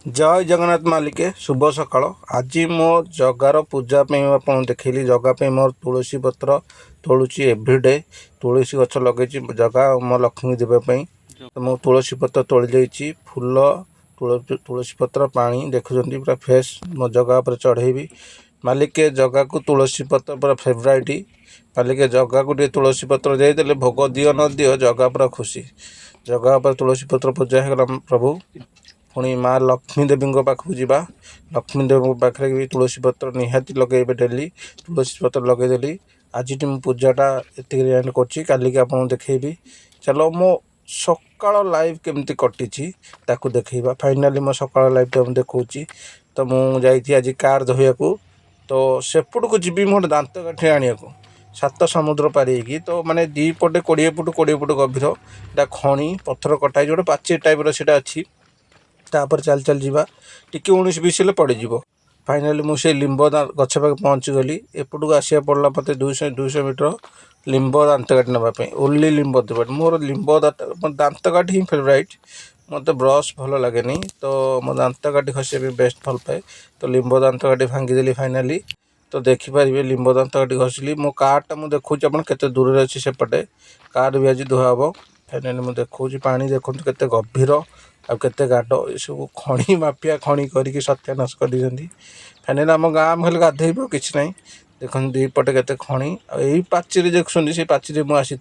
जय जगन्नाथ मालिके शुभ सकाळ। आज मो जगार पूजा आप देखली जगह मोर तुलसी पत्र तोलुची एव्रीडे। तुलसी गछ लगे जगह मो लक्ष्मी देवाई तो मो तुलसी पत्र तोली जाइए फूल तुलसी पत्र पानी देखुं पूरा फ्रेश मो जगह पर चढ़ेबी। मालिके जगह को तुलसी पत्र पूरा फेवराइट। मालिके जगह को तुलसी पत्र देदेले भोग दियो न दियो जगह पूरा खुशी। जगह पर तुलसी पत्र पूजा होगा प्रभु। पुणी माँ लक्ष्मी देवी पाखक जावा। लक्ष्मी देवी पाखे भी तुलसी पत्र निहाती लगे डेली तुलसी पत्र लगेदेली। आज मुझे पूजाटा एंड कर आपको देखी। चलो मो सकाळ लाइव केमती कटी ताकू देखा। फाइनाली मो सकाळ लाइव तो देखी। तो मुझे आज कार धोया तो सेपट को जी मोटे दांत काठी आने को 7 समुद्र पारी तो माने 2 पटे 20 फुट 20 फुट गभीर इटा खणी पत्थर कटाई जो पाचेरी टाइप से अच्छी तापर चल चल जावा टी 19-20 पड़ज। फाइनाली मुझे लिंब गछ पाखे पहुँची गली। एपटू आसा पड़ा मत 200 मीटर लिंब दांत काठी नापी ओनली लिंब देव मोर लिंब दांत काठी ही फेवराइट। मत ब्रश भल लगे तो मो दांत काठी खसा बेस्ट भल पाए तो लिंब दांत काठी भांगीदेली। फाइनाली तो देखिपारे लिंब दांत काठी घषिली मो कारटा मुझे देखुची आपते दूर अच्छी सेपटे कार भी आज धुआ हम। फाइनाली मुझे देखा पानी देखो के गभीर आते गाड ये सब खणी माफिया खणी करके सत्यानाश कर। फाइनाली आम गाँ खाली गाधेब कि ना देखो 2 पटे के खणी यही पाचेरी देखुं से पाचेरी मुझे आसी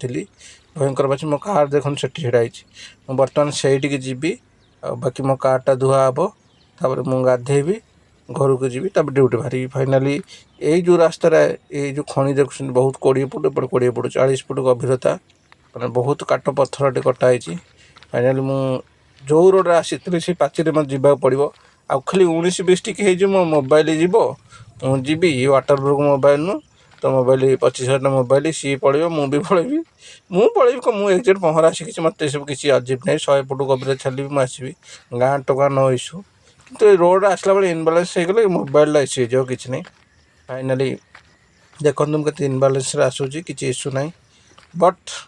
भयंकर पाची मो कार देखो से ढाई बर्तमान से जी बाकी मो कारटा धुआ हम तापर मुझे गाधेबी घर को जी ड्यूटी बाहरी। फाइनाली यही जो रास्ता ये जो खणी देखुं बहुत 20 फुट एपटे 20 फुट 40 फुट गभीरता मैंने बहुत काट पत्थर कटाई। फाइनाली मुझे जो रोड आसी से पाचेरी मत जावाक पड़ो आ खाली 19-20 टी मो मोबाइल जीव मुझे वाटर प्रूफ मोबाइल नु तो मोबाइल 25,000 मोबाइल सी पड़ो मुझे पलैबी मुझे एक्जेक्ट पहरा शिखी मत सब किसी अजीब ना 100 फुट गभीर छाड़ी मुझे आसबि गाँ टका नो इश्यू कि रोड आसला बेले इनबालांस हो मोबाइल इश्यू हो कि नहीं। फाइनाली देखो के इनबालांस आसूँ कि इश्यू ना बट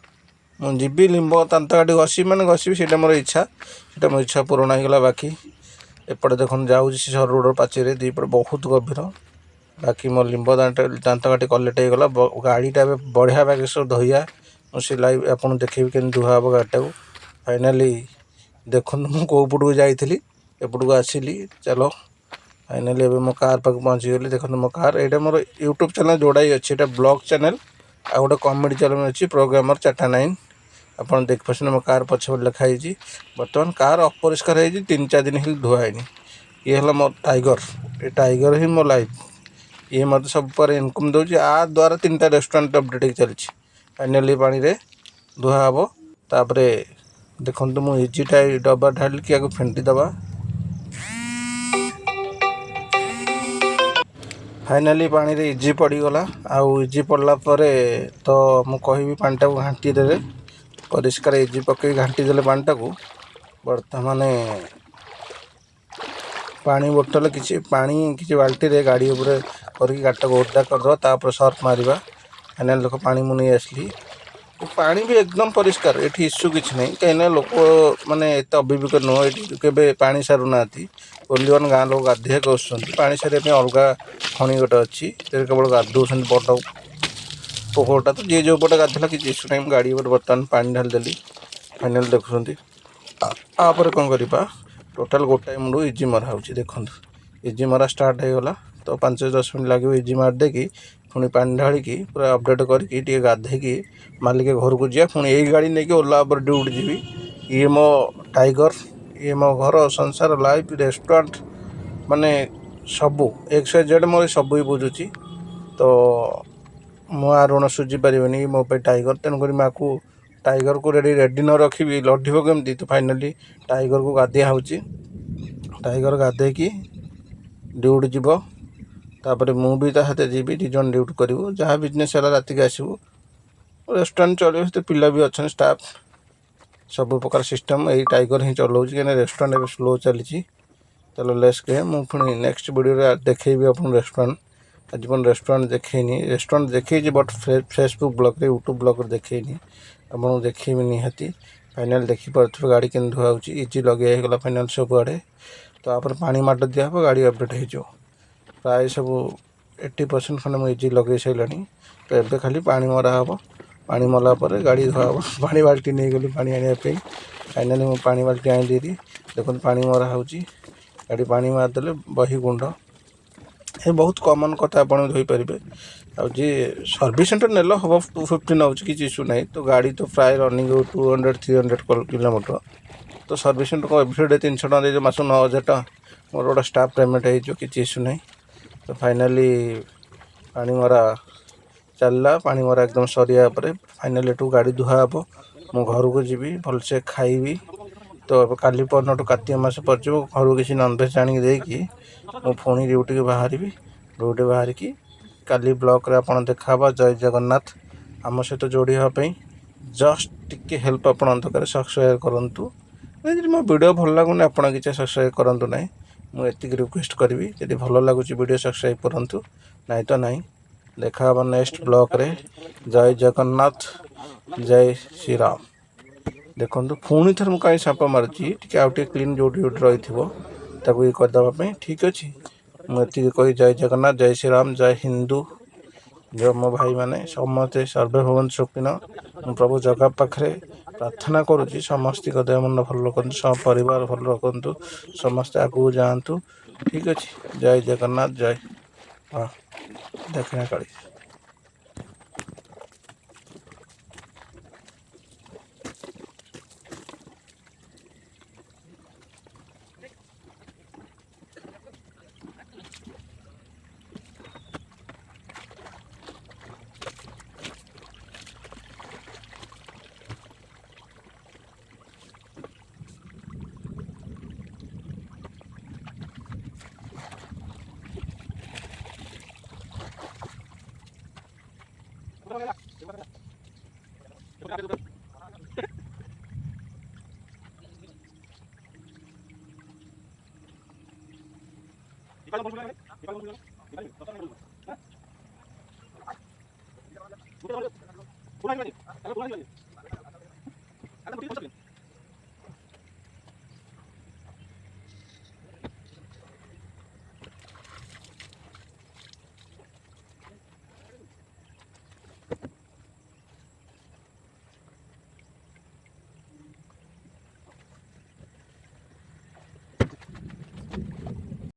मुझे लिंब दांत काठी घसी मैंने घसबी से मोर इच्छा से मो इच्छा पूरण होगा। बाकी एपटे देखो जाऊँ सर रोड पाचेरी 2 पट बहुत गभीर बाकी मो लिंब दांत काठी कलेक्ट होगा गाड़ीटा बढ़िया बाकी सब धोया मुझे लाइव आप देखेबी के धुआ हम गाड़ीटा को। फाइनाली देखो मुझे कौ पट को जाइली एपट को आसिली चलो फाइनाली मो कार पाक पहुँची गली। देखो मो कार ये मोर यूट्यूब चैनल जोड़ाई अच्छी ब्लॉग चैनल आ गोटे कॉमेडी चैनल अच्छी प्रोग्रामर 4टा 9 आप देख पार्टी मो कार पछपट लिखाई। बर्तमान कार अपरिष्कार हो 3-4 दिन ही धुआनी। ये है मो टाइगर ये टाइगर ही मो लाइफ ये मत सब पर इनकम दूसरी आ द्वारा 3टा रेस्टोरेंट अपडेट चलती। फाइनाली पानी रे धुआ हम तापर देखो मुझे इजीटा डब्बा ढाली कि आगे फेंटी दबा। फाइनाली पानी रे इजी पड़गला आउ इजी पड़ला तो मु कहि पानीटा को घाटी देवे परिष्कार इजी पकई घाटी देले पानीटा को। बर्तमान पानी बोतल किसी पानी किसी बाल्टी रे गाड़ी उपर करके गाड़टा को ओदा करदे तापर सर्फ मारिबा। फाइनाल लोक पानी मुझे आसली पानी भी एकदम परिष्कार ये इश्यू किसी ना कहीं लोक मैंने एत अभिमुख नुह ये पा सारू ना ओनली वन गाँ लोक गाधेक पा सारे अलग खणी गोटे अच्छी केवल गाधो बड़ पोखरटा तो जी जो पटे गाधेला कि इश्यू ना गाड़ी बर्तमान पानी ढालीदेली। फाइनाल देखुं आपर कौन करवा टोटाल गोटाए मुंड इजी मरा हो देखो इजी मरा स्टार्ट होगला तो 5-10 मिनट लगे इजी मार देकी पुणी पानी ढालिकी पूरा अपडेट करके गाधेकी मालिक घर को जा पुणी यही गाड़ी नहीं ओला पर ड्यूटी जीवी। ये मो टाइगर ये मो घर संसार लाइफ रेस्टोरेंट माने सबू XYZ मोर सब ही बुझुची तो मु ऋण सुझी पारे मो पे टाइगर तेणुक माँ को टाइगर को रेडी न रखी लड़ब केमती तो फाइनाली टाइगर को गाधिया हो टाइगर गाधे कि ड्यूटी जीव तापर मुझे ताते जी दिजन ड्यूटी करूँ जहाँ बिजनेस है रात के आसबू रेस्टोरेंट चलो तो पिला भी अच्छा स्टाफ सब प्रकार सिस्टम यही टाइगर ही चलाऊँ कहीं रेस्टोरेंट ए स्लो चली। चलो लेस के मुझे नेक्स्ट वीडियो देखेबी आप रेस्टोरेंट आज पुन रेस्टोरेंट देखनी रेस्टोरेंट देखी but Facebook blog YouTube blog देखनी आपको देखी निहाती। फाइनाल देखिपे गाड़ी के धुआ इजी लगे होगा फाइनाल सब आड़े तापर पानी माट दिया हम गाड़ी अपडेट हो प्राय सब 80% खंडे मुझे इजी लगे सारे तो एबे खाली पानी मरा हम पानी मला पर गाड़ी धुआ हम पानी बाल्टी नहीं गली पानी आने फाइनाली मुझे पानी बाल्टी आनी देखो पानी मरा हो गाड़ी पानी मारदे बही गुंड ये बहुत कॉमन कथा आप धोईपारे जी सर्विस सेंटर नेल हम 250 नौ किसी इश्यू ना तो गाड़ी तो प्राय रनिंग 200-300 किलोमीटर तो सर्विस सेंटर को एवरीडे 300 टका दे मास 9,000 टका मोर गोटे स्टाफ पेमेंट हो किसी इश्यू ना तो फाइनाली पानी मरा चलला पानी मरा एकदम सरिया फाइनाली एटू गाड़ी धुआ हम मो घर को जी भलसे खाइबी तो काली परन कार्तिक मास पर घर किसी ननभेज आनिक देकी मु पुणी ड्यूटी बाहर ड्यूटी बाहर की काली ब्लॉक रे आपन देखा जय जगन्नाथ आम सहित जोड़ी हाँपाई जस्ट टिके हेल्प आपन दरकार सब्सक्राइब करूँ मो वीडियो भल लगुनि आप किसी सब्सक्राइब करूँ ना मुझे रिक्वेस्ट करी जब भल लगुच वीडियो सब्सक्राइब करूँ ना तो ना देखा नेक्स्ट ब्लॉक रे जय जगन्नाथ जय श्री राम देखो पुणी थर मुझे कहीं सांप मारुची टी आउटे क्लीन जो रही ये करदेवाई ठीक अच्छे मुझे कही जय जगन्नाथ जय श्री राम जय हिंदू जो मो भाई मैंने समस्ते सर्वे भवन सुखिन प्रभु जगह पाखे प्रार्थना करुँच समस्त देह मन भल रखु सब परिवार भल रखु समस्ते आगू जातु ठीक अच्छे जय जगन्नाथ जय हाँ दक्षिणा काली।